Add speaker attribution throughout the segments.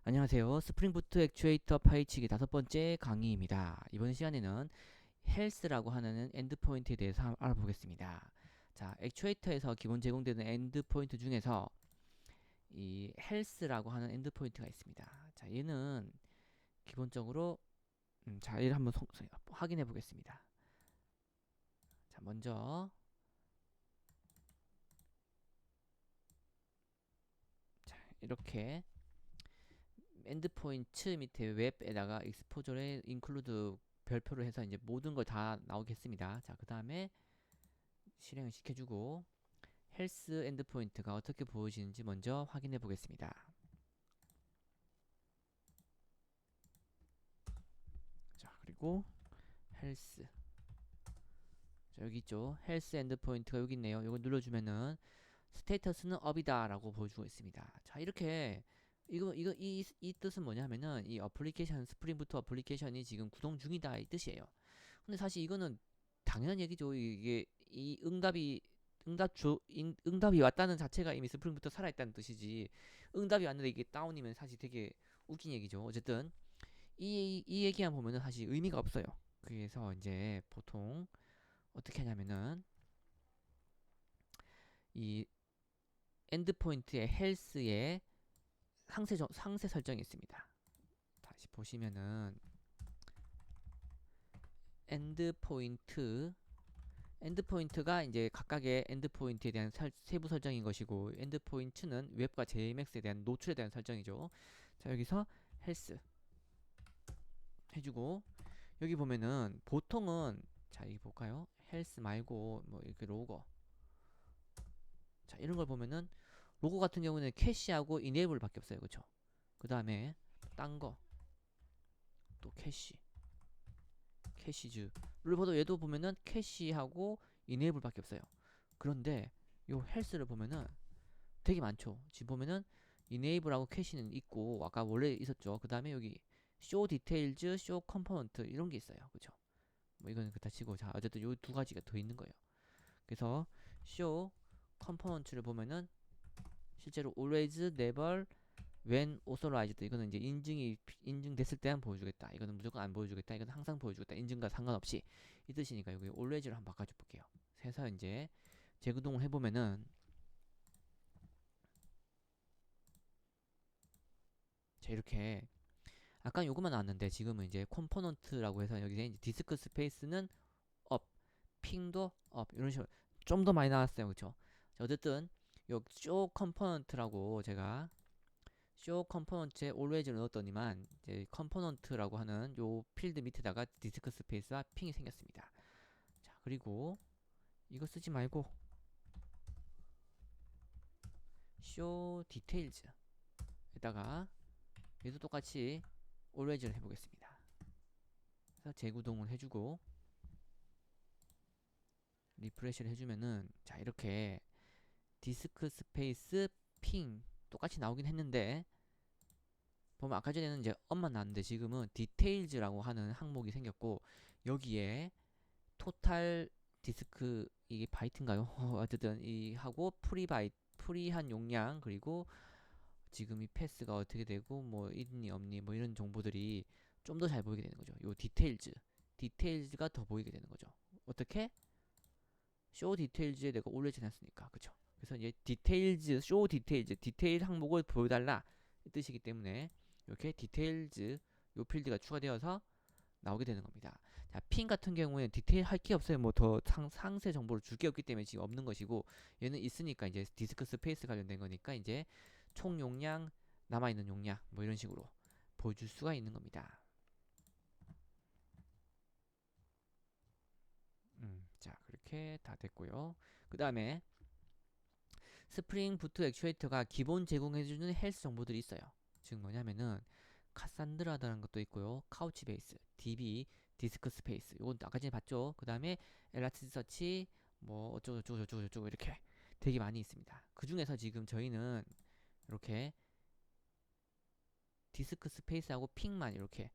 Speaker 1: 안녕하세요. 스프링부트 액추에이터 파헤치기 5번째 강의입니다. 이번 시간에는 헬스라고 하는 엔드포인트에 대해서 알아보겠습니다. 자, 액추에이터에서 기본 제공되는 엔드포인트 중에서 이 헬스라고 하는 엔드포인트가 있습니다. 자, 얘는 기본적으로 자, 얘를 한번 확인해 보겠습니다. 자, 먼저 자, 이렇게 엔드포인트 밑에 웹에다가 익스포저에 인클루드 별표를 해서 이제 모든 걸 다 나오겠습니다. 자, 그 다음에 실행을 시켜주고 헬스 엔드포인트가 어떻게 보여지는지 먼저 확인해 보겠습니다. 자, 그리고 헬스. 자, 여기 있죠. 헬스 엔드포인트가 여기 있네요. 이걸 눌러주면은 스테이터스는 업이다 라고 보여주고 있습니다. 자, 이렇게 이 뜻은 뭐냐면은 이 어플리케이션 스프링부트 어플리케이션이 지금 구동 중이다 이 뜻이에요. 근데 사실 이거는 당연한 얘기죠. 이게 이 응답이 왔다는 자체가 이미 스프링부터 살아있다는 뜻이지. 응답이 왔는데 이게 다운이면 사실 되게 웃긴 얘기죠. 어쨌든 이 얘기만 보면은 사실 의미가 없어요. 그래서 이제 보통 어떻게 하냐면은 이 엔드포인트의 헬스에 상세 설정이 있습니다. 다시 보시면은 엔드포인트 엔드포인트가 이제 각각의 엔드포인트에 대한 세부 설정인 것이고 엔드포인트는 웹과 JMX에 대한 노출에 대한 설정이죠. 자, 여기서 헬스 해주고 여기 보면은 보통은 자, 여기 볼까요? 헬스 말고 뭐 이렇게 로고 자, 이런 걸 보면은 로고 같은 경우는 캐시하고 이네이블 밖에 없어요. 그쵸? 그 다음에 딴 거 또 캐시즈를 보도 얘도 보면은 캐시하고 이네이블 밖에 없어요. 그런데 요 헬스를 보면은 되게 많죠. 지금 보면은 이네이블하고 캐시는 있고 아까 원래 있었죠. 그 다음에 여기 쇼 디테일즈, 쇼 컴포넌트 이런 게 있어요. 그쵸? 뭐 이거는 그다 치고 자 어쨌든 요 두 가지가 더 있는 거예요. 그래서 쇼 컴포넌트를 보면은 실제로 always, never, when authorized 이거는 이제 인증됐을 때만 보여주겠다. 이거는 무조건 안 보여주겠다. 이건 항상 보여주겠다. 인증과 상관없이 이 뜻이니까 여기 always를 한번 바꿔줘 볼게요. 그래서 이제 재구동을 해보면은 자 이렇게 아까 요것만 나왔는데 지금은 이제 컴포넌트라고 해서 여기서 이제 디스크 스페이스는 업, 핑도 업 이런 식으로 좀 더 많이 나왔어요. 그쵸? 자, 어쨌든 요쇼 컴포넌트라고 제가 쇼 컴포넌트에 always를 넣었더니만 이제 컴포넌트라고 하는 요 필드 밑에다가 디스크 스페이스와 핑이 생겼습니다. 자, 그리고 이거 쓰지 말고 쇼 디테일즈에다가 얘도 똑같이 always를 해보겠습니다. 그래서 재구동을 해주고 리프레시를 해주면은 자 이렇게 디스크 스페이스 핑 똑같이 나오긴 했는데 보면 아까 전에는 이제 업만 나왔는데 지금은 디테일즈라고 하는 항목이 생겼고 여기에 토탈 디스크 이게 바이트인가요? 어쨌든 이 하고 프리한 용량 그리고 지금 이 패스가 어떻게 되고 뭐 있니 없니 뭐 이런 정보들이 좀 더 잘 보이게 되는 거죠. 요 디테일즈가 더 보이게 되는 거죠. 어떻게? 쇼 디테일즈에 내가 올려지 놨으니까 그쵸? 그래서 이제 쇼 디테일즈 디테일 항목을 보여달라 이 뜻이기 때문에 이렇게 디테일즈 요 필드가 추가되어서 나오게 되는 겁니다. 자, 핑 같은 경우에는 디테일 할 게 없어요. 뭐 더 상세 정보를 줄 게 없기 때문에 지금 없는 것이고 얘는 있으니까 이제 디스크 스페이스 관련된 거니까 이제 총 용량 남아 있는 용량 뭐 이런 식으로 보여줄 수가 있는 겁니다. 자, 그렇게 다 됐고요. 그 다음에 스프링 부트 액추에이터가 기본 제공해주는 헬스 정보들이 있어요. 즉 뭐냐면은 카산드라라는 것도 있고요. 카우치 베이스, DB, 디스크 스페이스. 이건 아까 전에 봤죠. 그 다음에 엘라스티서치, 뭐 어쩌고 저쩌고 저쩌고 저쩌고 이렇게 되게 많이 있습니다. 그 중에서 지금 저희는 이렇게 디스크 스페이스하고 핑만 이렇게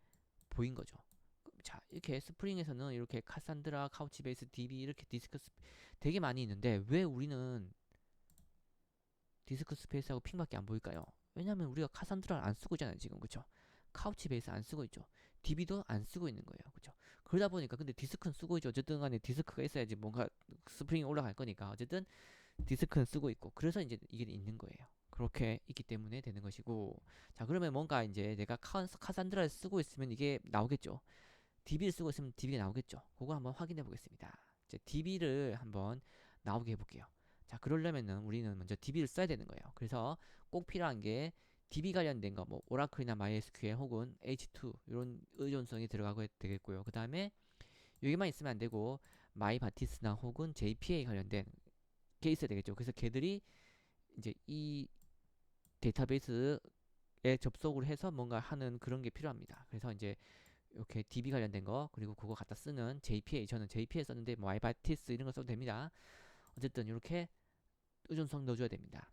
Speaker 1: 보인 거죠. 자, 이렇게 스프링에서는 이렇게 카산드라, 카우치 베이스, DB 이렇게 되게 많이 있는데 왜 우리는 디스크 스페이스하고 핑밖에 안 보일까요? 왜냐면 우리가 카산드라를 안 쓰고 있잖아요 지금. 그쵸? 카우치 베이스 안 쓰고 있죠. DB도 안 쓰고 있는 거예요. 그쵸? 그러다 보니까 근데 디스크는 쓰고 있죠. 어쨌든 간에 디스크가 있어야지 뭔가 스프링이 올라갈 거니까 어쨌든 디스크는 쓰고 있고, 그래서 이제 이게 있는 거예요. 그렇게 있기 때문에 되는 것이고. 자, 그러면 뭔가 이제 내가 카산드라를 쓰고 있으면 이게 나오겠죠. DB를 쓰고 있으면 DB가 나오겠죠. 그거 한번 확인해 보겠습니다. 이제 DB를 한번 나오게 해볼게요. 자, 그러려면은 우리는 먼저 DB를 써야 되는 거예요. 그래서 꼭 필요한 게 DB 관련된 거, 뭐 오라클이나 MySQL 혹은 H2 이런 의존성이 들어가고 되겠고요. 그 다음에 여기만 있으면 안 되고 마이바티스나 혹은 JPA 관련된 게 있어야 되겠죠. 그래서 걔들이 이제 이 데이터베이스에 접속을 해서 뭔가 하는 그런 게 필요합니다. 그래서 이제 이렇게 DB 관련된 거, 그리고 그거 갖다 쓰는 JPA, 저는 JPA 썼는데 뭐 마이바티스 이런 거 써도 됩니다. 어쨌든 이렇게 의존성 넣어줘야 됩니다.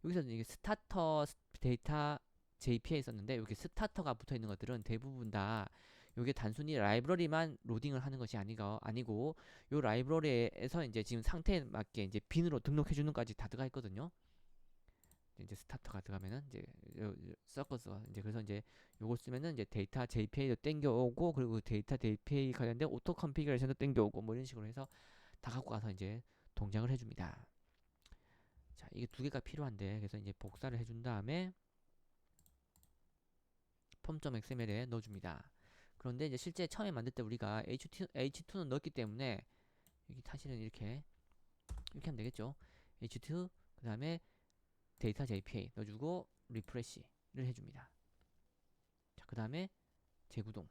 Speaker 1: 여기서는 이게 스타터 데이터 JPA 썼는데 여기 스타터가 붙어 있는 것들은 대부분 다 이게 단순히 라이브러리만 로딩을 하는 것이 아니고 요 라이브러리에서 이제 지금 상태에 맞게 이제 빈으로 등록해 주는 까지 다 들어가 있거든요. 이제 스타터가 들어가면은 이제 서커스가 이제, 그래서 이제 요걸 쓰면은 이제 데이터 JPA도 땡겨오고, 그리고 데이터 JPA 관련된 오토 컨피그레이션도 땡겨오고, 뭐 이런 식으로 해서 다 갖고 가서 이제 동작을 해줍니다. 자, 이게 두 개가 필요한데, 그래서 이제 복사를 해준 다음에 폼.xml에 넣어줍니다. 그런데 이제 실제 처음에 만들 때 우리가 H2는 넣었기 때문에 여기 사실은 이렇게 하면 되겠죠. H2 그 다음에 데이터 JPA 넣어주고 리프레시를 해줍니다. 자, 그 다음에 재구동을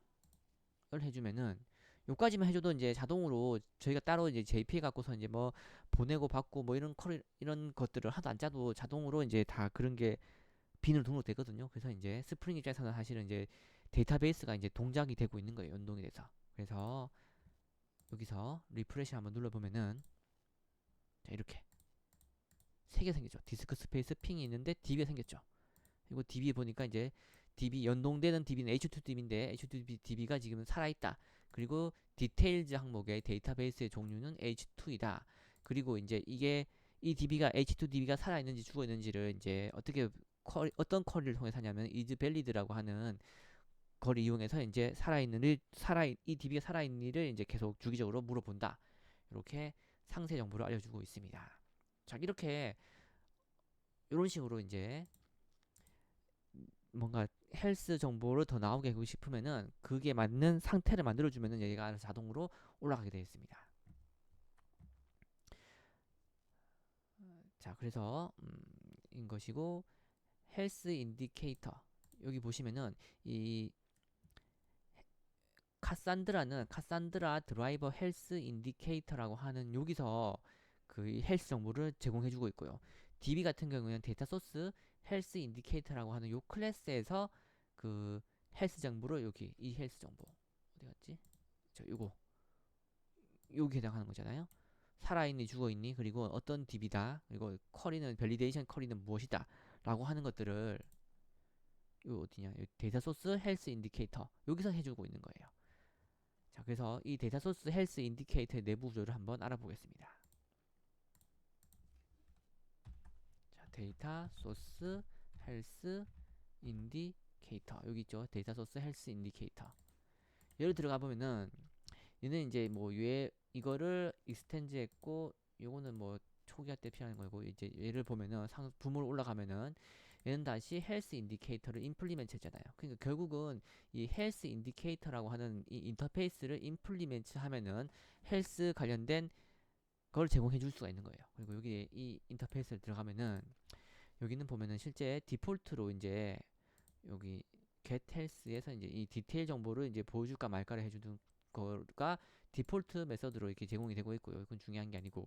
Speaker 1: 해주면은 요까지만 해줘도 이제 자동으로 저희가 따로 이제 JPA 갖고서 이제 뭐 보내고 받고 뭐 이런 것들을 하도 안 짜도 자동으로 이제 다 그런 게 빈으로 등록되거든요. 그래서 이제 스프링 입장에서는 사실은 이제 데이터베이스가 이제 동작이 되고 있는 거예요. 연동이 돼서. 그래서 여기서 리프레시 한번 눌러보면은 자, 이렇게 세 개 생겼죠. 디스크 스페이스 핑이 있는데 DB가 생겼죠. 그리고 DB 보니까 이제 DB 연동되는 DB는 H2 DB인데 H2 DB가 지금 살아있다. 그리고 디테일즈 항목의 데이터베이스의 종류는 H2이다. 그리고 이제 이게 이 DB가 H2 DB가 살아있는지 죽어있는지를 이제 어떤 쿼리를 통해서 하냐면 is valid라고 하는 걸 이용해서 이제 이 DB가 살아있는 일을 이제 계속 주기적으로 물어본다. 이렇게 상세 정보를 알려주고 있습니다. 자, 이렇게 이런 식으로 이제 뭔가 헬스 정보를 더 나오게 하고 싶으면은 그게 맞는 상태를 만들어주면은 얘가 알아서 자동으로 올라가게 되어 있습니다. 자, 그래서 인 것이고, 헬스 인디케이터 여기 보시면은 이 카산드라 드라이버 헬스 인디케이터라고 하는 여기서 그 헬스 정보를 제공해주고 있고요. DB 같은 경우에는 데이터 소스 헬스 인디케이터라고 하는 요 클래스에서 그 헬스 정보를 여기 이 헬스 정보 어디 갔지? 요거 여기 해당하는 거잖아요. 살아있니 죽어있니, 그리고 어떤 DB다, 그리고 밸리데이션 쿼리는 무엇이다 라고 하는 것들을 요 어디냐, 요 데이터 소스 헬스 인디케이터 여기서 해주고 있는 거예요. 자, 그래서 이 데이터 소스 헬스 인디케이터의 내부 구조를 한번 알아보겠습니다. 자, 데이터 소스 헬스 인디케이터 여기 있죠. 데이터 소스 헬스 인디케이터. 얘를 들어가 보면은 얘는 이제 뭐 이거를 익스텐즈 했고, 요거는 뭐 초기화 때 필요한 거고, 이제 얘를 보면은 부모로 올라가면은 얘는 다시 헬스 인디케이터를 임플리멘트 했잖아요. 그러니까 결국은 이 헬스 인디케이터라고 하는 이 인터페이스를 임플리멘트 하면은 헬스 관련된 걸 제공해 줄 수가 있는 거예요. 그리고 여기 이 인터페이스를 들어가면은 여기는 보면은 실제 디폴트로 이제 여기 get health에서 이제 이 디테일 정보를 이제 보여줄까 말까를 해주는 거가 디폴트 메서드로 이렇게 제공이 되고 있고요. 이건 중요한 게 아니고,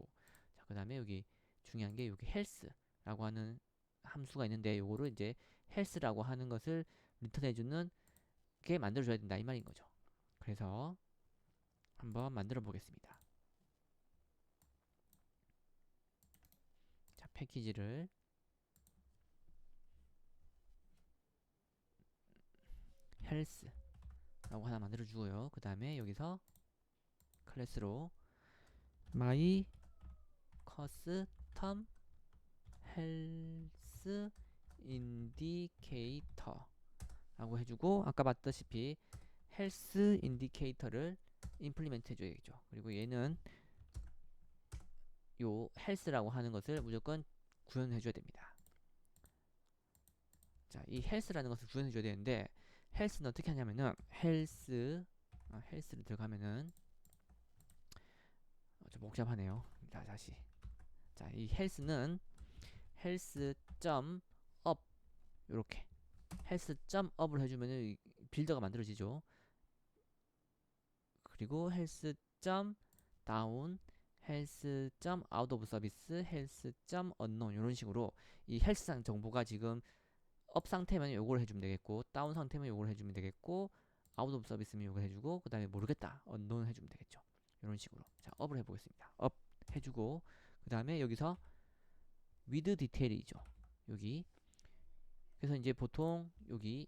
Speaker 1: 자, 그 다음에 여기 중요한 게 여기 health라고 하는 함수가 있는데 요거를 이제 health라고 하는 것을 리턴해주는 게 만들어줘야 된다 이 말인 거죠. 그래서 한번 만들어 보겠습니다. 자, 패키지를 health라고 하나 만들어 주고요. 그 다음에 여기서 클래스로 my custom health 인디케이터 라고 해주고, 아까 봤다시피 헬스 인디케이터를 임플리멘트 해줘야겠죠. 그리고 얘는 요 헬스라고 하는 것을 무조건 구현해줘야 됩니다. 자, 이 헬스라는 것을 구현해줘야 되는데, 헬스는 어떻게 하냐면은 헬스를 들어가면은 좀 복잡하네요. 자, 다시. 자, 이 헬스는 헬스.up 요렇게 헬스.up을 해주면은 빌더가 만들어지죠. 그리고 헬스.down, 헬스.out of service, 헬스.unknown 이런 식으로 이 헬스상 정보가 지금 업 상태면 요걸 해주면 되겠고, 다운 상태면 요걸 해주면 되겠고, 아웃 오브 서비스면 요걸 해주고, 그 다음에 모르겠다 언노운 해주면 되겠죠. 이런 식으로. 자, 업을 해보겠습니다. 업 해주고, 그 다음에 여기서 with 디테일이죠. 여기. 그래서 이제 보통 여기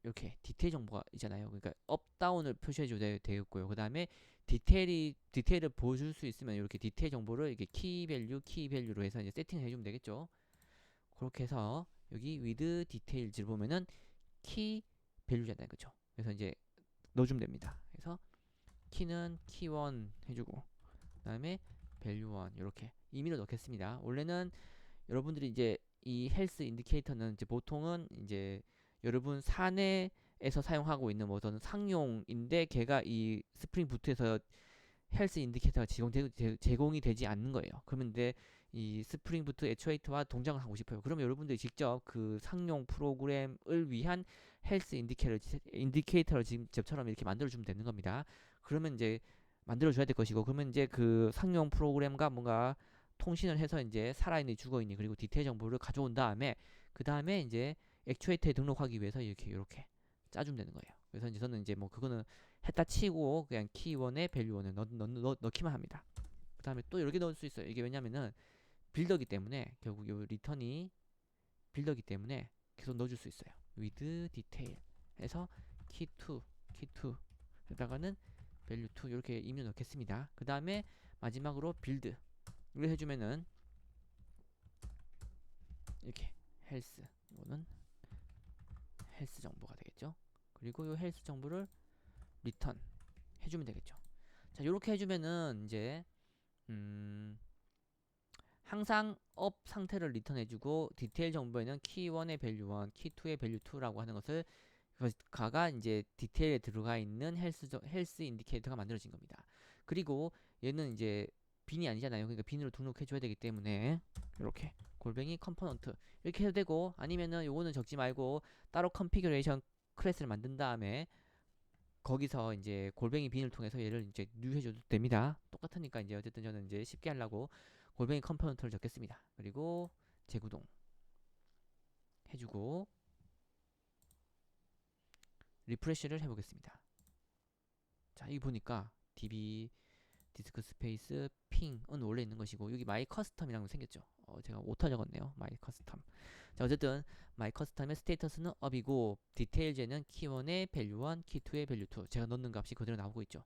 Speaker 1: 이렇게 디테일 정보가 있잖아요. 그러니까 업 다운을 표시해줘야 되겠고요. 그 다음에 디테일을 보여줄 수 있으면 이렇게 디테일 정보를 이렇게 키 밸류로 해서 이제 세팅을 해주면 되겠죠. 그렇게 해서 여기 with details를 보면은 키 밸류잖아요. 그쵸? 그래서 이제 넣어주면 됩니다. 그래서 키는 키1 해주고, 그 다음에 밸류1 이렇게 임의로 넣겠습니다. 원래는 여러분들이 이제 이 헬스 인디케이터는 이제 보통은 이제 여러분 사내에서 사용하고 있는 뭐 어떤 상용인데, 걔가 이 스프링 부트에서 헬스 인디케이터가 제공이 되지 않는 거예요. 그러면 이제 이 스프링 부트 애초에이트와 동작을 하고 싶어요. 그러면 여러분들이 직접 그 상용 프로그램을 위한 헬스 인디케이터를 직접처럼 이렇게 만들어주면 되는 겁니다. 그러면 이제 만들어줘야 될 것이고, 그러면 이제 그 상용 프로그램과 뭔가 통신을 해서 이제 살아있는 죽어있는 그리고 디테일 정보를 가져온 다음에, 그 다음에 이제 액추에이터에 등록하기 위해서 이렇게 짜주면 되는 거예요. 그래서 이제 저는 이제 뭐 그거는 했다 치고 그냥 키1에 밸류1을 넣기만 합니다. 그 다음에 또 여러 개 넣을 수 있어요. 이게 왜냐면은 빌더기 때문에, 결국 요 리턴이 빌더기 때문에 계속 넣어줄 수 있어요. with detail 해서 key2 에다가는 value2 이렇게 임료 넣겠습니다. 그 다음에 마지막으로 빌드 이걸 해주면은 이렇게 헬스, 이거는 헬스 정보가 되겠죠. 그리고 이 헬스 정보를 리턴 해주면 되겠죠. 자, 요렇게 해주면은 이제 항상 업 상태를 리턴해주고, 디테일 정보에는 키1의 밸류1, 키2의 밸류2라고 하는 것을 가가 이제 디테일에 들어가 있는 헬스 인디케이터가 만들어진 겁니다. 그리고 얘는 이제 빈이 아니잖아요. 그러니까 빈으로 등록해줘야 되기 때문에 이렇게 골뱅이 컴포넌트 이렇게 해도 되고, 아니면은 요거는 적지 말고 따로 컨피규레이션 클래스를 만든 다음에 거기서 이제 골뱅이 빈을 통해서 얘를 이제 뉴해줘도 됩니다. 똑같으니까 이제 어쨌든 저는 이제 쉽게 하려고 골뱅이 컴포넌트를 적겠습니다. 그리고 재구동 해주고 리프레시를 해보겠습니다. 자, 여기 보니까 db 디스크 스페이스 핑은 원래 있는 것이고, 여기 마이 커스텀이라는 거 생겼죠. 제가 오타 적었네요. 마이 커스텀. 자, 어쨌든 마이 커스텀의 스테이터스는 up이고, 디테일제는 키1의 밸류1, 키2의 밸류2 제가 넣는 값이 그대로 나오고 있죠.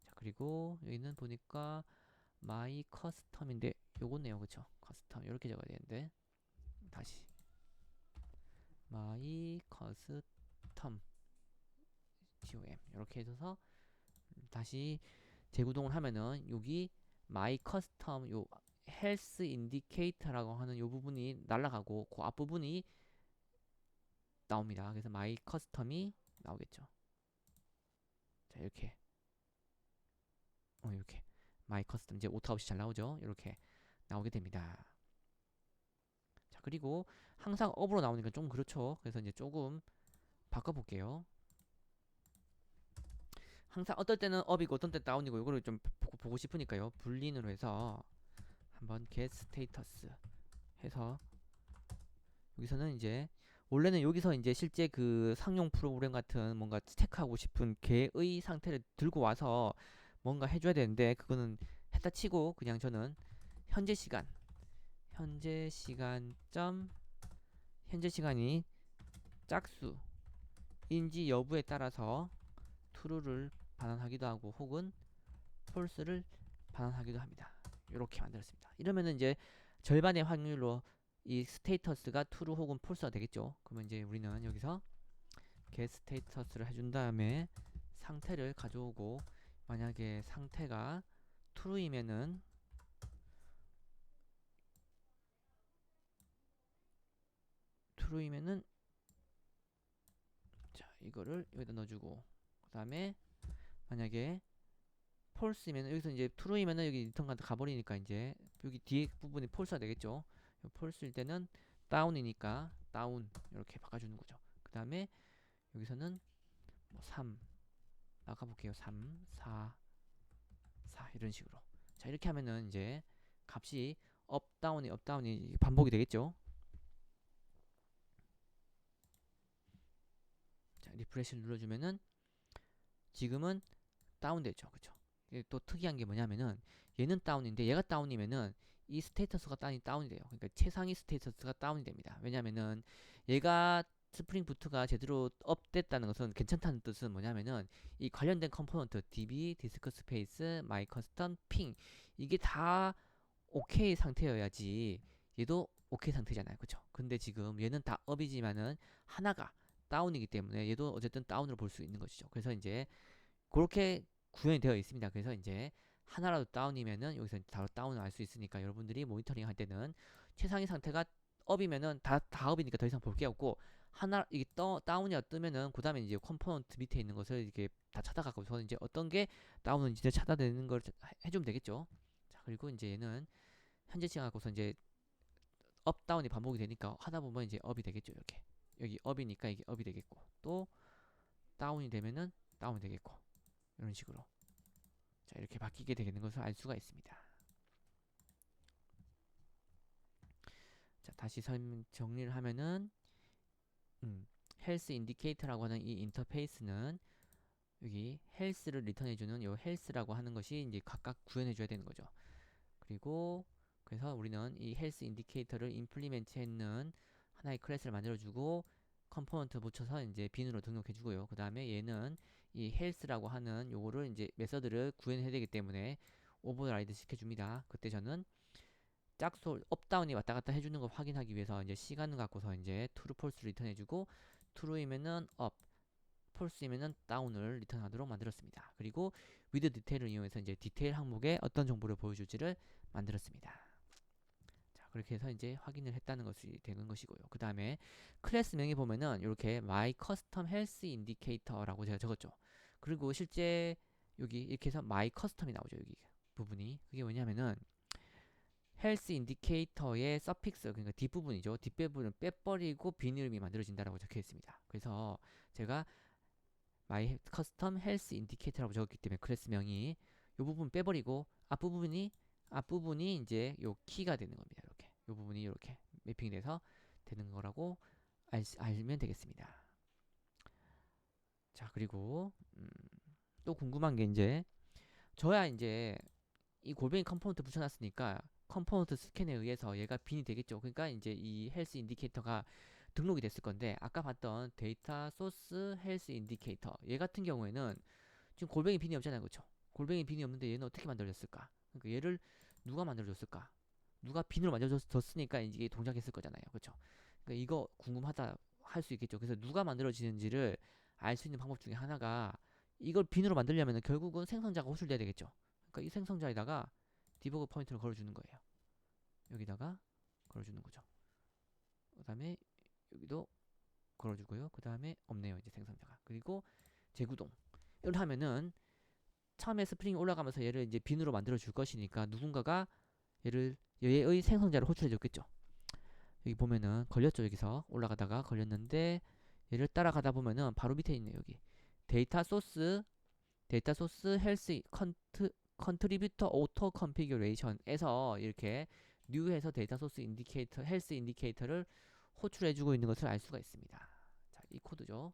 Speaker 1: 자, 그리고 여기는 보니까 마이 커스텀인데 요거네요. 그쵸? 커스텀 이렇게 적어야 되는데, 다시 마이 커스텀 com 이렇게 해서 다시 재구동을 하면은 여기 마이 커스텀 요 헬스 인디케이터라고 하는 요 부분이 날아가고 그 앞부분이 나옵니다. 그래서 마이 커스텀이 나오겠죠. 자, 이렇게 이렇게 마이 커스텀 이제 오타 없이 잘 나오죠. 이렇게 나오게 됩니다. 자, 그리고 항상 업으로 나오니까 좀 그렇죠. 그래서 이제 조금 바꿔볼게요. 항상 어떨 때는 업이고 어떤 때는 다운이고, 이거를 좀 보고 싶으니까요. 불린으로 해서 한번 get status 해서 여기서는 이제 원래는 여기서 이제 실제 그 상용 프로그램 같은 뭔가 체크하고 싶은 개의 상태를 들고 와서 뭔가 해줘야 되는데, 그거는 했다 치고 그냥 저는 현재 시간이 짝수인지 여부에 따라서 true를 반환하기도 하고 혹은 false를 반환하기도 합니다. 이렇게 만들었습니다. 이러면은 이제 절반의 확률로 이 스테이터스가 true 혹은 false가 되겠죠. 그러면 이제 우리는 여기서 get 스테이터스를 해준 다음에 상태를 가져오고, 만약에 상태가 true이면은 자 이거를 여기다 넣어주고, 그 다음에 만약에 false이면 여기서 이제 true이면은 여기 리턴 가버리니까 이제 여기 뒤에 부분이 false가 되겠죠. false일 때는 down이니까 down 이렇게 바꿔주는 거죠. 그 다음에 여기서는 뭐 3 나가볼게요. 3 4 4 이런 식으로. 자 이렇게 하면은 이제 값이 업 다운이 반복이 되겠죠. 자 리프레시를 눌러주면은 지금은 다운되죠. 그쵸? 이게 또 특이한 게 뭐냐면은 얘는 다운인데 얘가 다운이면은 이 스테이터스가 다운이 돼요. 그러니까 최상위 스테이터스가 다운이 됩니다. 왜냐면은 얘가 스프링 부트가 제대로 업됐다는 것은, 괜찮다는 뜻은 뭐냐면은 이 관련된 컴포넌트 db, 디스크 스페이스, 마이 커스텀, 핑, 이게 다 오케이 상태여야지 얘도 오케이 상태잖아요. 그쵸? 근데 지금 얘는 다 업이지만은 하나가 다운이기 때문에 얘도 어쨌든 다운으로 볼 수 있는 것이죠. 그래서 이제 그렇게 구현이 되어 있습니다. 그래서 이제 하나라도 다운이면은 여기서 바로 다운을 알 수 있으니까, 여러분들이 모니터링 할 때는 최상위 상태가 업이면은 다 업이니까 더 이상 볼 게 없고, 하나 이게 다운이라 뜨면은 그 다음에 이제 컴포넌트 밑에 있는 것을 이렇게 다 찾아가고서 이제 어떤 게 다운인지 찾아내는 걸 해주면 되겠죠. 자 그리고 이제 얘는 현재 시간 갖고서 이제 업 다운이 반복이 되니까 하다 보면 이제 업이 되겠죠. 이렇게 여기 업이니까 이게 업이 되겠고, 또 다운이 되면은 다운이 되겠고, 이런 식으로 자 이렇게 바뀌게 되는 것을 알 수가 있습니다. 자 다시 정리를 하면은 헬스 인디케이터라고 하는 이 인터페이스는 여기 헬스를 리턴해주는 요 헬스라고 하는 것이 이제 각각 구현해줘야 되는 거죠. 그리고 그래서 우리는 이 헬스 인디케이터를 임플리멘트 했는 하나의 클래스를 만들어주고 컴포넌트 붙여서 이제 빈으로 등록해주고요. 그 다음에 얘는 이 헬스라고 하는 요거를 이제 메서드를 구현해야 되기 때문에 오버라이드 시켜줍니다. 그때 저는 짝솔 업다운이 왔다 갔다 해주는 거 확인하기 위해서 이제 시간을 갖고서 이제 true false 리턴해주고, true이면은 up, false이면은 down을 리턴하도록 만들었습니다. 그리고 with detail을 이용해서 이제 디테일 항목에 어떤 정보를 보여줄지를 만들었습니다. 자 그렇게 해서 이제 확인을 했다는 것이 되는 것이고요. 그 다음에 클래스 명에 보면은 이렇게 my custom health indicator라고 제가 적었죠. 그리고 실제 여기 이렇게 해서 my custom이 나오죠. 여기 부분이 그게 뭐냐면은 헬스 인디케이터의 서픽스, 그러니까 뒷부분이죠. 뒷부분을 빼버리고 빈 이름이 만들어진다라고 적혀 있습니다. 그래서 제가 my custom health indicator라고 적었기 때문에 클래스명이 이 부분 빼버리고 앞부분이 이제 요 키가 되는 겁니다. 이렇게 요 부분이 이렇게 매핑이 돼서 되는 거라고 알면 되겠습니다. 자 그리고 또 궁금한 게 이제 저야 이제 이 골뱅이 컴포넌트 붙여놨으니까 컴포넌트 스캔에 의해서 얘가 빈이 되겠죠. 그러니까 이제 이 헬스 인디케이터가 등록이 됐을 건데, 아까 봤던 데이터 소스 헬스 인디케이터 얘 같은 경우에는 지금 골뱅이 빈이 없잖아요. 그렇죠? 골뱅이 빈이 없는데 얘는 어떻게 만들어졌을까? 그러니까 얘를 누가 만들어줬을까? 누가 빈으로 만들어줬으니까 이게 동작했을 거잖아요. 그렇죠? 그러니까 이거 궁금하다 할 수 있겠죠. 그래서 누가 만들어지는지를 알 수 있는 방법 중에 하나가, 이걸 빈으로 만들려면 결국은 생성자가 호출돼야 되겠죠. 그러니까 이 생성자에다가 디버그 포인트를 걸어주는 거예요. 여기다가 걸어주는 거죠. 그 다음에 여기도 걸어주고요. 그 다음에 없네요. 이제 생성자가. 그리고 재구동. 이걸 하면은 처음에 스프링이 올라가면서 얘를 이제 빈으로 만들어 줄 것이니까 누군가가 얘의 생성자를 호출해 줬겠죠. 여기 보면은 걸렸죠. 여기서 올라가다가 걸렸는데 얘를 따라가다 보면은 바로 밑에 있네요. 여기 데이터 소스 헬스 컨트리뷰터 오토 컨피규레이션에서 이렇게 뉴해서 데이터 소스 인디케이터 헬스 인디케이터를 호출해주고 있는 것을 알 수가 있습니다. 자, 이 코드죠.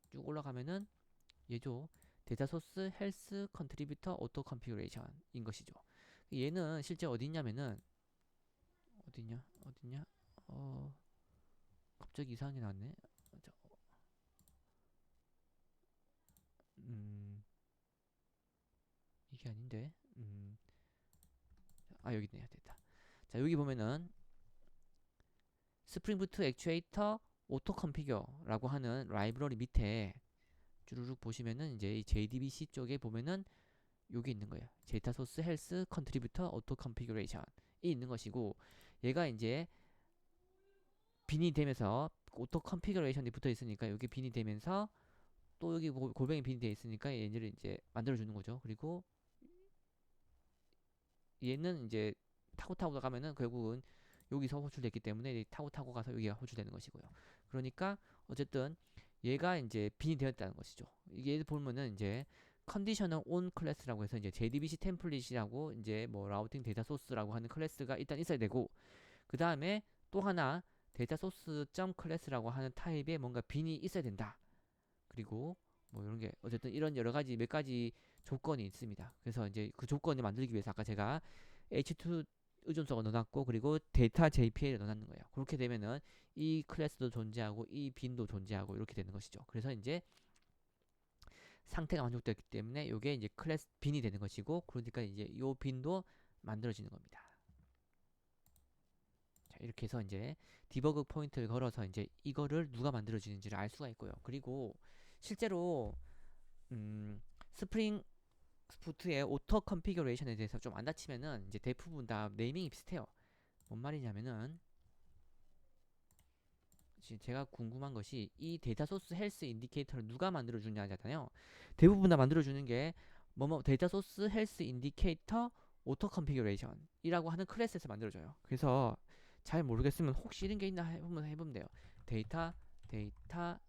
Speaker 1: 쭉 올라가면은 얘죠. 데이터 소스 헬스 컨트리뷰터 오토 컨피규레이션인 것이죠. 얘는 실제 어디 있냐면은 어딨냐? 갑자기 이상하게 나왔네. 자, 이게 아닌데. 여기 있네요. 됐다. 자, 여기 보면은 스프링 부트 액추에이터 오토 컨피겨라고 하는 라이브러리 밑에 쭈루룩 보시면은 이제 이 JDBC 쪽에 보면은 요게 있는 거예요. 데이터 소스 헬스 컨트리뷰터 오토 컨피그레이션이 있는 것이고, 얘가 이제 빈이 되면서 오토 컨피그레이션이 붙어 있으니까 여기 빈이 되면서 또 여기 골뱅이 빈이 되어 있으니까 얘를 이제 만들어 주는 거죠. 그리고 얘는 이제 타고 가면은 결국은 여기서 호출됐기 때문에 타고 가서 여기가 호출되는 것이고요. 그러니까 어쨌든 얘가 이제 빈이 되었다는 것이죠. 이게 보면은 이제 컨디셔널 온 클래스라고 해서 이제 JDBC 템플릿이라고 이제 뭐 라우팅 데이터 소스라고 하는 클래스가 일단 있어야 되고, 그 다음에 또 하나 데이터 소스 점 클래스라고 하는 타입의 뭔가 빈이 있어야 된다. 그리고 뭐 이런 게 어쨌든 이런 여러 가지 몇 가지 조건이 있습니다. 그래서 이제 그 조건을 만들기 위해서 아까 제가 H2 의존성을 넣어놨고, 그리고 데이터 JPA를 넣어놨는 거예요. 그렇게 되면은 이 클래스도 존재하고 이 빈도 존재하고 이렇게 되는 것이죠. 그래서 이제 상태가 만족되었기 때문에 이게 이제 클래스 빈이 되는 것이고, 그러니까 이제 이 빈도 만들어지는 겁니다. 자, 이렇게 해서 이제 디버그 포인트를 걸어서 이제 이거를 누가 만들어지는지를 알 수가 있고요. 그리고 실제로 스프링 부트의 오토 컨피그레이션에 대해서 좀 안 다치면은 이제 대부분 다 네이밍이 비슷해요. 뭔 말이냐면은 제가 궁금한 것이 이 데이터 소스 헬스 인디케이터를 누가 만들어 주냐잖아요. 대부분 다 만들어 주는 게 뭐뭐 데이터 소스 헬스 인디케이터 오토 컨피그레이션이라고 하는 클래스에서 만들어 줘요. 그래서 잘 모르겠으면 혹시 이런 게 있나 해보면 돼요. 데이터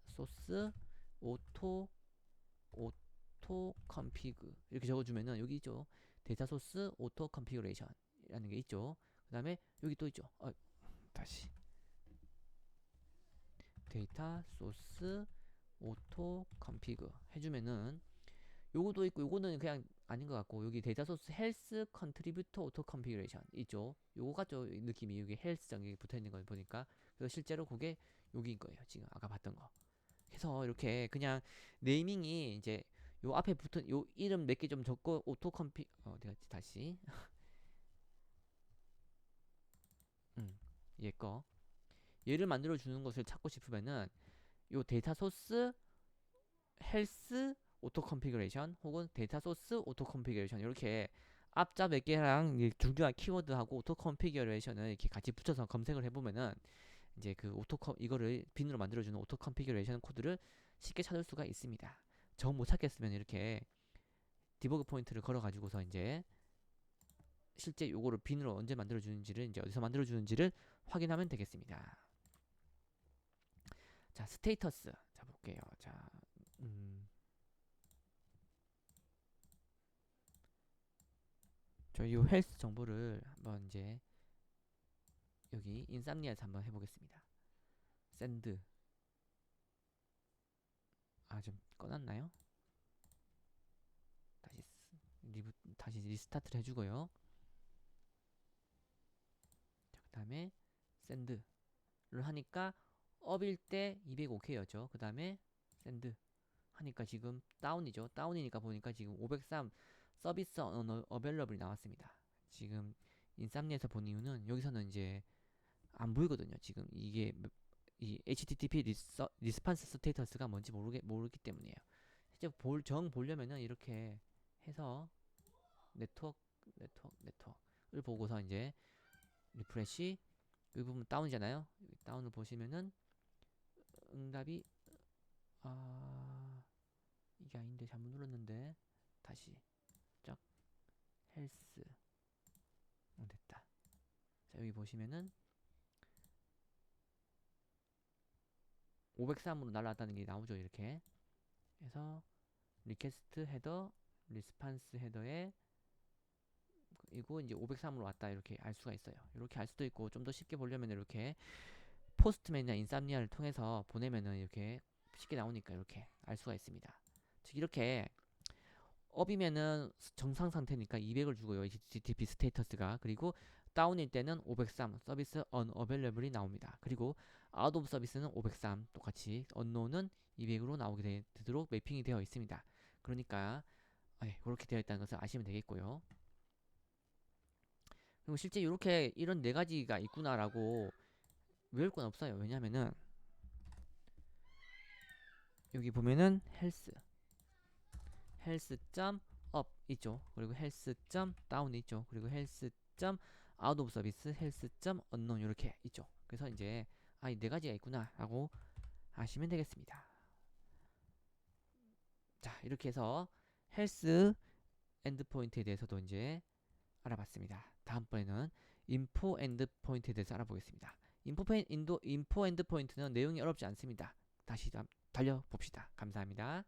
Speaker 1: 소스 오토 컨피그 이렇게 적어주면은 여기 있죠. 데이터 소스 오토 컨피그레이션이라는 게 있죠. 그 다음에 여기 또 있죠. 다시 데이터 소스 오토 컨피그 해주면은 요거도 있고, 요거는 그냥 아닌 것 같고, 여기 데이터 소스 헬스 컨트리뷰터 오토 컨피그레이션 있죠. 요거 같죠. 느낌이 여기 헬스장에 붙어 있는 걸 보니까. 그래서 실제로 그게 여기인 거예요. 지금 아까 봤던 거. 그래서 이렇게 그냥 네이밍이 이제 요 앞에 붙은 요 이름 몇 개 좀 적고 오토 컨피 어디 갔지 다시 얘 거 얘를 만들어 주는 것을 찾고 싶으면은 요 데이터 소스 헬스 오토 컨피그레이션 혹은 데이터 소스 오토 컨피그레이션 이렇게 앞자 몇 개랑 중요한 키워드하고 오토 컨피그레이션을 이렇게 같이 붙여서 검색을 해보면은 이제 그 이거를 빈으로 만들어주는 오토 컨피그레이션 코드를 쉽게 찾을 수가 있습니다. 정 못 찾겠으면 이렇게 디버그 포인트를 걸어가지고서 이제 실제 요거를 빈으로 언제 만들어주는지를 이제 어디서 만들어주는지를 확인하면 되겠습니다. 자, 스테이터스. 자, 볼게요. 자, 저이 헬스 정보를 한번 이제 여기 인삼니아에서 한번 해보겠습니다. 샌드. 좀 꺼놨나요? 다시 리스타트를 해주고요. 자, 그 다음에 샌드를 하니까 업일 때 205K였죠. 그 다음에 샌드 하니까 지금 다운이죠. 다운이니까 보니까 지금 503 서비스 어벨러블이 나왔습니다. 지금 인삼니에서 본 이유는 여기서는 이제 안 보이거든요. 지금 이게 이 HTTP 리스판스 스테이터스가 뭔지 모르기 때문이에요. 실제 정 보려면은 이렇게 해서 네트워크를 보고서 이제 리프레시 이 부분 다운이잖아요. 다운을 보시면은 응답이 이게 아닌데 잘못 눌렀는데 다시 쫙 헬스 됐다. 자, 여기 보시면은 503으로 날아왔다는 게 나오죠. 이렇게 해서 리퀘스트 헤더 리스판스 헤더에 이거 이제 503으로 왔다 이렇게 알 수가 있어요. 이렇게 알 수도 있고, 좀 더 쉽게 보려면 이렇게 포스트맨이나 인삼니아를 통해서 보내면은 이렇게 쉽게 나오니까 이렇게 알 수가 있습니다. 즉 이렇게 업이면은 정상 상태니까 200을 주고요. HTTP 스테이터스가. 그리고 다운일 때는 503 서비스 unavailable이 나옵니다. 그리고 out of 서비스는 503 똑같이 unknown은 200으로 나오게 되도록 매핑이 되어 있습니다. 그러니까 그렇게 되어 있다는 것을 아시면 되겠고요. 그리고 실제 이렇게 이런 네 가지가 있구나라고 외울 건 없어요. 왜냐면은 여기 보면은 헬스.up 있죠. 그리고 헬스.down 있죠. 그리고 헬스.out of service, 헬스.unknown 이렇게 있죠. 그래서 이제 이 네 가지가 있구나 라고 아시면 되겠습니다. 자, 이렇게 해서 헬스 엔드포인트에 대해서도 이제 알아봤습니다. 다음번에는 인포 엔드포인트에 대해서 알아보겠습니다. 인포 엔드포인트는 내용이 어렵지 않습니다. 다시 달려봅시다. 감사합니다.